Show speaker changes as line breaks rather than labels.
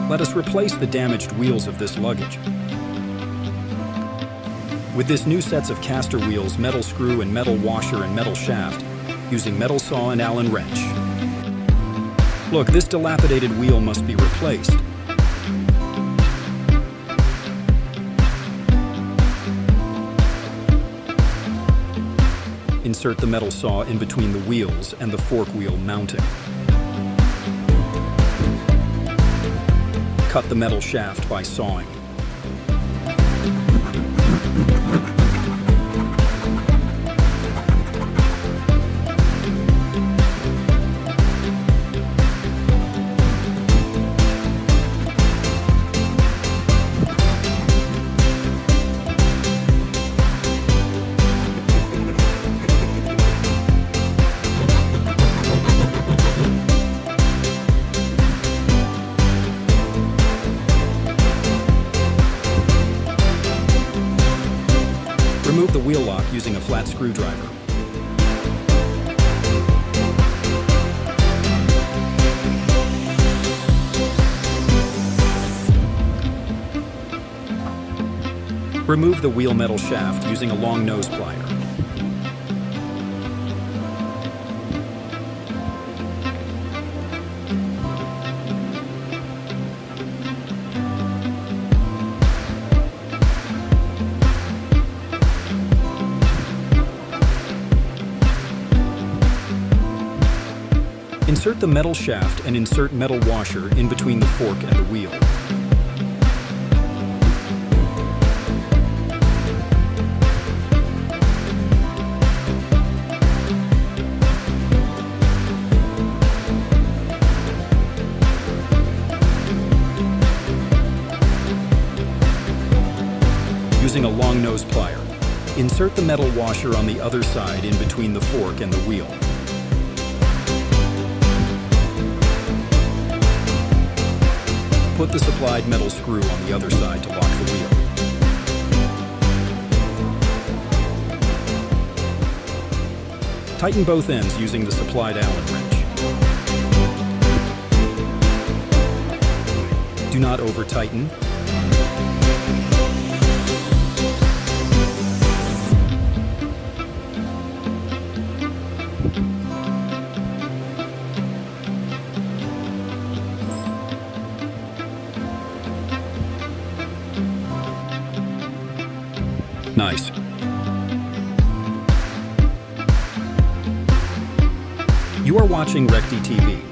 Let us replace the damaged wheels of this luggage. With this new sets of caster wheels, metal screw and metal washer and metal shaft, using metal saw and Allen wrench. Look, this dilapidated wheel must be replaced. Insert the metal saw in between the wheels and the fork wheel mounting. Cut the metal shaft by sawing. Remove the wheel lock using a flat screwdriver. Remove the wheel metal shaft using a long nose plier. Insert the metal shaft and insert metal washer in between the fork and the wheel. Using a long nose plier, insert the metal washer on the other side in between the fork and the wheel. Put the supplied metal screw on the other side to lock the wheel. Tighten both ends using the supplied Allen wrench. Do not over-tighten. Nice. You are watching RecDTV.